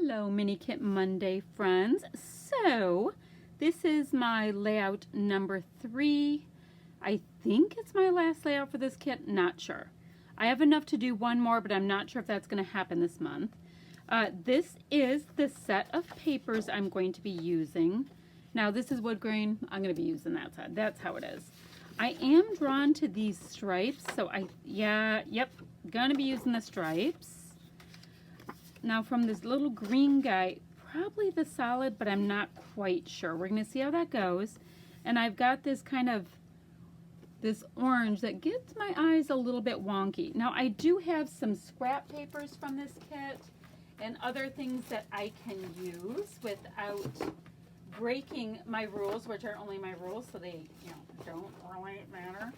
Hello Mini Kit Monday friends. So this is my layout number 3. I think it's my last layout for this kit, not sure. I have enough to do one more, but I'm not sure if that's going to happen this month. This is the set of papers I'm going to be using. Now this is wood grain. I'm going to be using that side. That's how it is. I am drawn to these stripes, so gonna be using the stripes. Now from this little green guy, probably the solid, but I'm not quite sure. We're gonna see how that goes. And I've got this this orange that gets my eyes a little bit wonky. Now I do have some scrap papers from this kit and other things that I can use without breaking my rules, which are only my rules, so they don't really matter.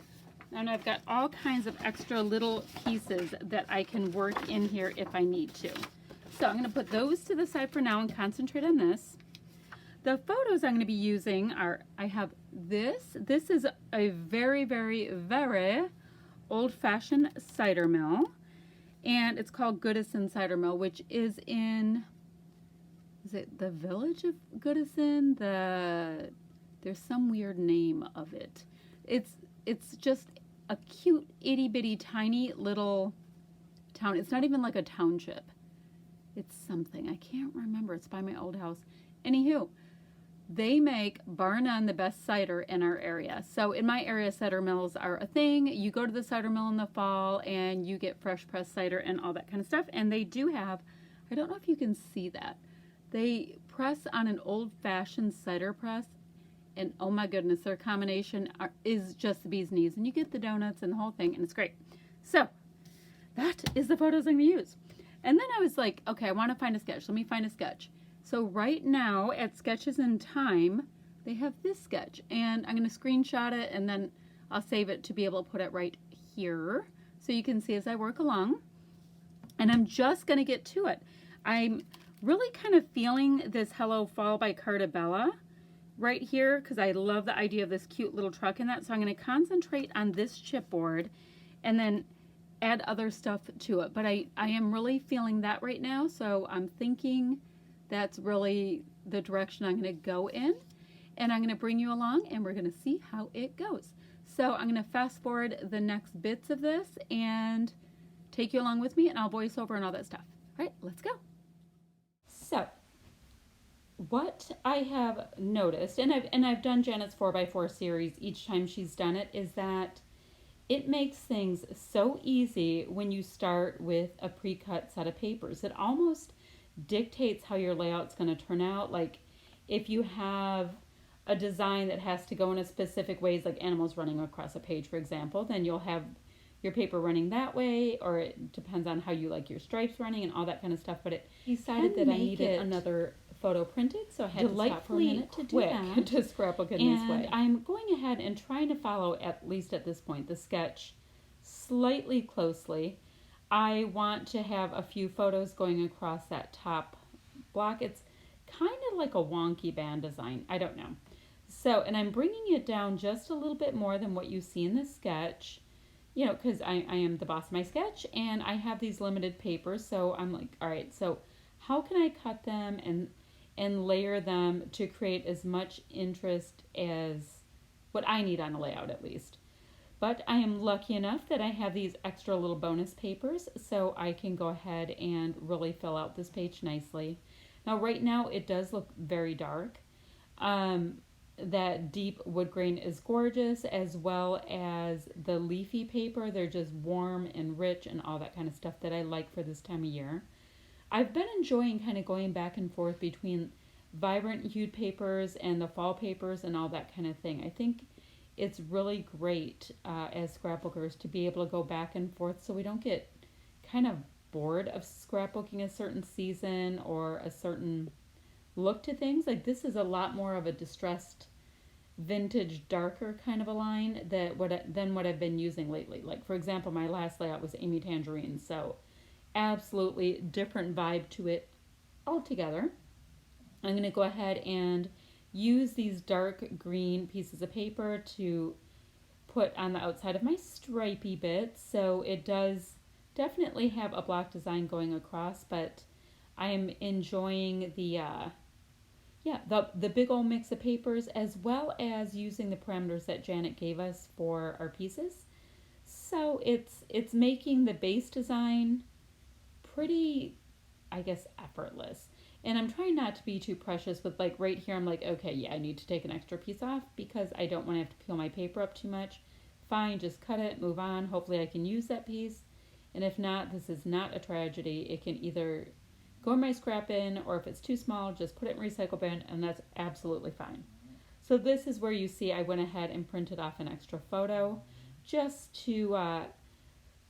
And I've got all kinds of extra little pieces that I can work in here if I need to. So I'm going to put those to the side for now and concentrate on this. The photos I'm going to be using are, I have this. This is a very, very, very old-fashioned cider mill. And it's called Goodison Cider Mill, which is in, is it the village of Goodison? There's some weird name of it. It's just a cute itty-bitty tiny little town. It's not even like a township. It's something. I can't remember. It's by my old house. Anywho, they make bar none the best cider in our area. So in my area, cider mills are a thing. You go to the cider mill in the fall and you get fresh pressed cider and all that kind of stuff. And they do have, I don't know if you can see that, they press on an old-fashioned cider press. And oh my goodness, their combination is just the bee's knees. And you get the donuts and the whole thing, and it's great. So that is the photos I'm going to use. And then I was like, okay, I want to find a sketch. Let me find a sketch. So right now at Sketches in Thyme, they have this sketch. And I'm going to screenshot it, and then I'll save it to be able to put it right here so you can see as I work along. And I'm just going to get to it. I'm really kind of feeling this Hello Fall by Carta Bella right here because I love the idea of this cute little truck in that. So I'm going to concentrate on this chipboard and then add other stuff to it. But I am really feeling that right now. So I'm thinking that's really the direction I'm going to go in. And I'm going to bring you along and we're going to see how it goes. So I'm going to fast forward the next bits of this and take you along with me, and I'll voice over and all that stuff. All right, let's go. So what I have noticed, and I've done Janet's 4x4 series each time she's done it, is that it makes things so easy when you start with a pre-cut set of papers. It almost dictates how your layout's going to turn out. Like if you have a design that has to go in a specific ways, like animals running across a page, for example, then you'll have your paper running that way, or it depends on how you like your stripes running and all that kind of stuff. But it decided that I needed another photo printed, so I had to stop for a minute to do that. To scrapbook in this way. And I'm going ahead and trying to follow, at least at this point, the sketch slightly closely. I want to have a few photos going across that top block. It's kind of like a wonky band design. I don't know. So, and I'm bringing it down just a little bit more than what you see in the sketch, you know, because I am the boss of my sketch and I have these limited papers. So I'm like, all right, so how can I cut them and layer them to create as much interest as what I need on a layout at least. But I am lucky enough that I have these extra little bonus papers, so I can go ahead and really fill out this page nicely. Now right now it does look very dark. That deep wood grain is gorgeous, as well as the leafy paper. They're just warm and rich and all that kind of stuff that I like for this time of year. I've been enjoying kind of going back and forth between vibrant hued papers and the fall papers and all that kind of thing. I think it's really great as scrapbookers to be able to go back and forth so we don't get kind of bored of scrapbooking a certain season or a certain look to things. Like this is a lot more of a distressed vintage darker kind of a line than what I've been using lately. Like for example, my last layout was Amy Tangerine, so absolutely different vibe to it altogether. I'm going to go ahead and use these dark green pieces of paper to put on the outside of my stripey bits. So it does definitely have a block design going across, but I am enjoying the big old mix of papers, as well as using the parameters that Janet gave us for our pieces. So it's making the base design pretty, I guess, effortless. And I'm trying not to be too precious with, like, right here I'm like, okay, yeah, I need to take an extra piece off because I don't want to have to peel my paper up too much. Fine, just cut it, move on. Hopefully I can use that piece. And if not, this is not a tragedy. It can either go in my scrap bin, or if it's too small, just put it in recycle bin, and that's absolutely fine. So this is where you see I went ahead and printed off an extra photo just to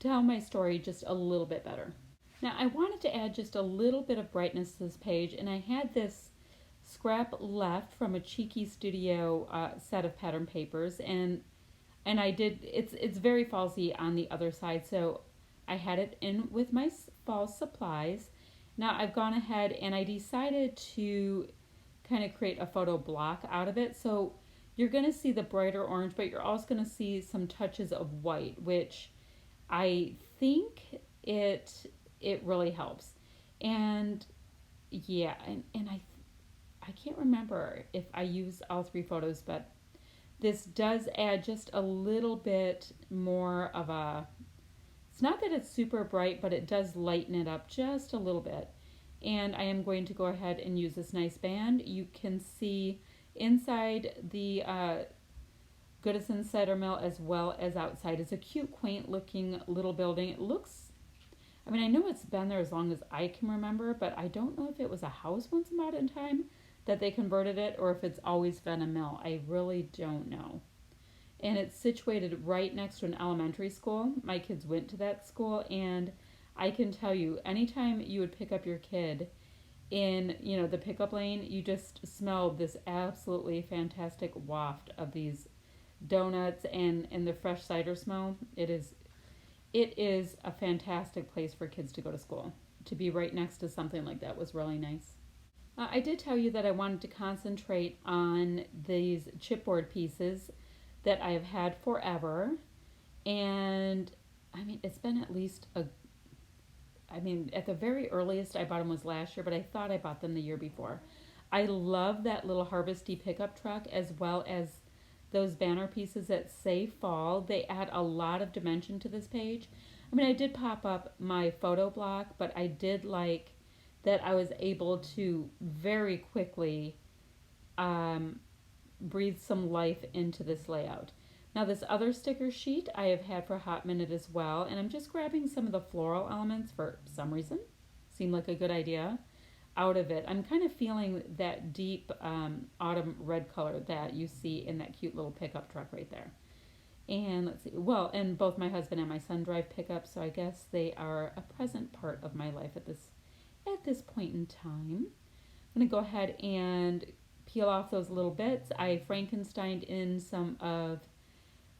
tell my story just a little bit better. Now I wanted to add just a little bit of brightness to this page, and I had this scrap left from a Cheeky Studio set of pattern papers, and I did, it's very falsy on the other side, so I had it in with my fall supplies. Now I've gone ahead and I decided to kind of create a photo block out of it. So you're going to see the brighter orange, but you're also going to see some touches of white, which I think it really helps. And yeah, and I can't remember if I used all three photos, but this does add just a little bit more of a, it's not that it's super bright, but it does lighten it up just a little bit. And I am going to go ahead and use this nice band. You can see inside the Goodison Cider Mill as well as outside. It's a cute, quaint looking little building. It looks, I mean, I know it's been there as long as I can remember, but I don't know if it was a house once upon a time that they converted it, or if it's always been a mill. I really don't know. And it's situated right next to an elementary school. My kids went to that school, and I can tell you, anytime you would pick up your kid in, the pickup lane, you just smelled this absolutely fantastic waft of these donuts and the fresh cider smell. It is a fantastic place for kids to go to school. To be right next to something like that was really nice. I did tell you that I wanted to concentrate on these chipboard pieces that I have had forever. And I mean, it's been at least at the very earliest I bought them was last year, but I thought I bought them the year before. I love that little harvesty pickup truck, as well as those banner pieces that say fall. They add a lot of dimension to this page. I mean, I did pop up my photo block, but I did like that I was able to very quickly breathe some life into this layout. Now this other sticker sheet I have had for a hot minute as well, and I'm just grabbing some of the floral elements for some reason. Seemed like a good idea out of it. I'm kind of feeling that deep autumn red color that you see in that cute little pickup truck right there. And let's see, well, and both my husband and my son drive pickups, so I guess they are a present part of my life at this point in time. I'm going to go ahead and peel off those little bits. I Frankensteined in some of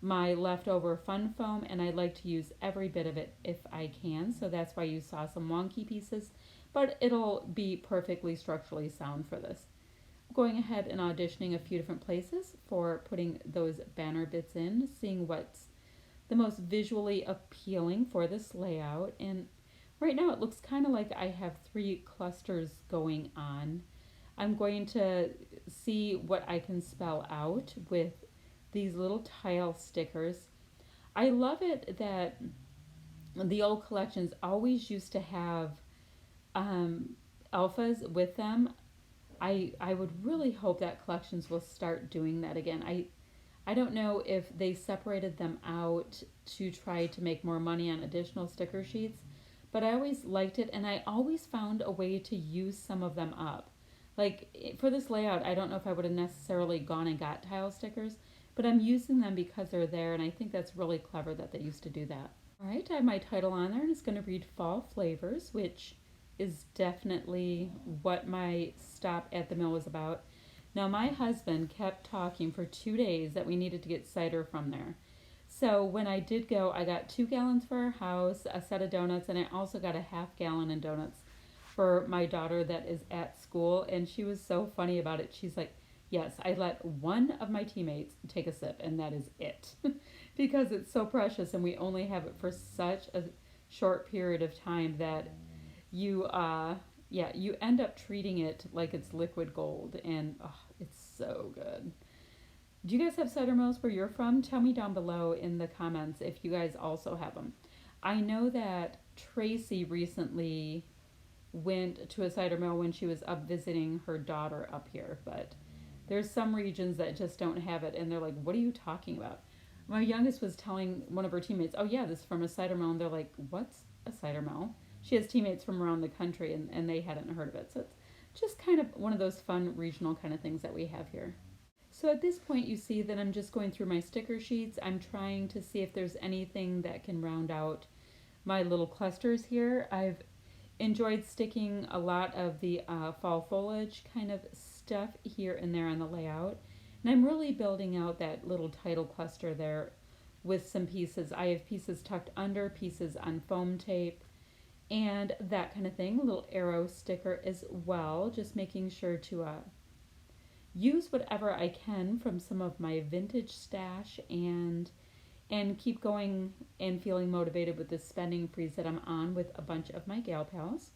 my leftover fun foam, and I like to use every bit of it if I can, so that's why you saw some wonky pieces, but it'll be perfectly structurally sound for this. I'm going ahead and auditioning a few different places for putting those banner bits in, seeing what's the most visually appealing for this layout. And right now it looks kind of like I have three clusters going on. I'm going to see what I can spell out with these little tile stickers. I love it that the old collections always used to have alphas with them. I would really hope that collections will start doing that again. I don't know if they separated them out to try to make more money on additional sticker sheets, but I always liked it, and I always found a way to use some of them up. Like for this layout, I don't know if I would have necessarily gone and got tile stickers, but I'm using them because they're there, and I think that's really clever that they used to do that. All right, I have my title on there, and it's going to read Fall Flavors, which is definitely what my stop at the mill was about. Now, my husband kept talking for 2 days that we needed to get cider from there. So when I did go, I got 2 gallons for our house, a set of donuts, and I also got a half gallon of donuts for my daughter that is at school. And she was so funny about it. She's like, yes, I let one of my teammates take a sip, and that is it. Because it's so precious, and we only have it for such a short period of time that you yeah, you end up treating it like it's liquid gold, and oh, it's so good. Do you guys have cider mills where you're from? Tell me down below in the comments if you guys also have them. I know that Tracy recently went to a cider mill when she was up visiting her daughter up here, but there's some regions that just don't have it, and they're like, "What are you talking about?" My youngest was telling one of her teammates, "Oh yeah, this is from a cider mill," and they're like, "What's a cider mill?" She has teammates from around the country, and they hadn't heard of it, so it's just kind of one of those fun regional kind of things that we have here. So at this point, you see that I'm just going through my sticker sheets. I'm trying to see if there's anything that can round out my little clusters here. I've enjoyed sticking a lot of the fall foliage kind of stuff here and there on the layout. And I'm really building out that little title cluster there with some pieces. I have pieces tucked under, pieces on foam tape, and that kind of thing. A little arrow sticker as well, just making sure to use whatever I can from some of my vintage stash and keep going and feeling motivated with this spending freeze that I'm on with a bunch of my gal pals.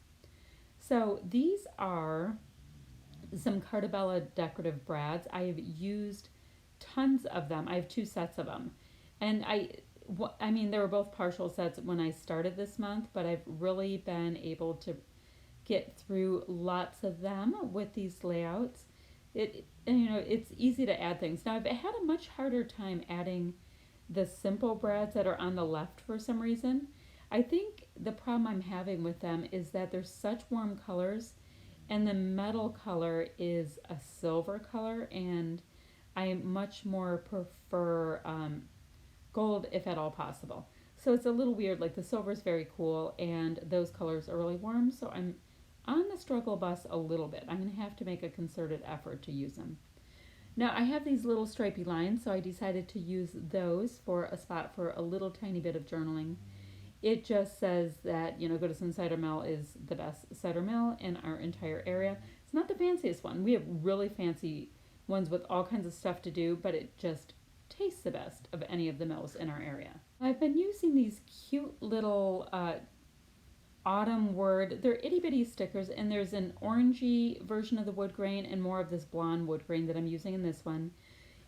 So these are some Cartabella decorative brads. I have used tons of them. I have 2 sets of them. And I mean, they were both partial sets when I started this month, but I've really been able to get through lots of them with these layouts. It's easy to add things. Now I've had a much harder time adding the simple brads that are on the left for some reason. I think the problem I'm having with them is that they're such warm colors, and the metal color is a silver color, and I much more prefer gold if at all possible. So it's a little weird. Like the silver is very cool, and those colors are really warm. So I'm on the struggle bus a little bit. I'm going to have to make a concerted effort to use them. Now I have these little stripy lines, so I decided to use those for a spot for a little tiny bit of journaling. It just says that, Goodison Cider Mill is the best cider mill in our entire area. It's not the fanciest one. We have really fancy ones with all kinds of stuff to do, but it just tastes the best of any of the mills in our area. I've been using these cute little autumn word. They're itty bitty stickers, and there's an orangey version of the wood grain and more of this blonde wood grain that I'm using in this one.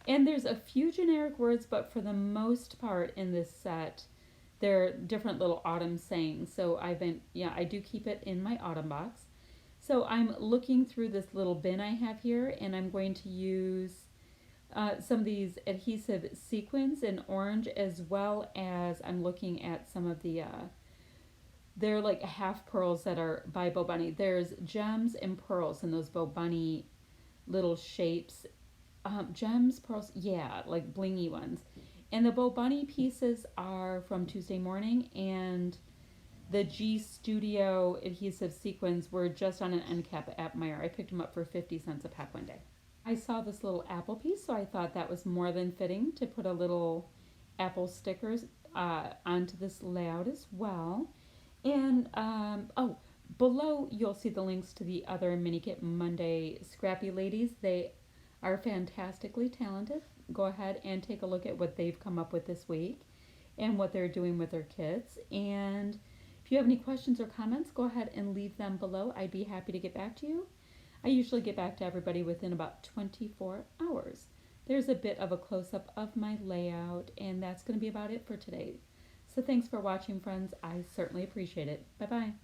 And there's a few generic words, but for the most part in this set, they're different little autumn sayings. So I do keep it in my autumn box. So I'm looking through this little bin I have here, and I'm going to use some of these adhesive sequins in orange, as well as I'm looking at some of the they're like half pearls that are by Bo Bunny. There's gems and pearls in those Bo Bunny little shapes. Gems, pearls, yeah, like blingy ones. And the Bo Bunny pieces are from Tuesday Morning, and the G Studio adhesive sequins were just on an end cap at Meijer. I picked them up for 50 cents a pack one day. I saw this little apple piece, so I thought that was more than fitting to put a little apple stickers onto this layout as well. And, below you'll see the links to the other Mini Kit Monday Scrappy ladies. They are fantastically talented. Go ahead and take a look at what they've come up with this week and what they're doing with their kits. And if you have any questions or comments, go ahead and leave them below. I'd be happy to get back to you. I usually get back to everybody within about 24 hours. There's a bit of a close-up of my layout, and that's going to be about it for today. So thanks for watching, friends. I certainly appreciate it. Bye-bye.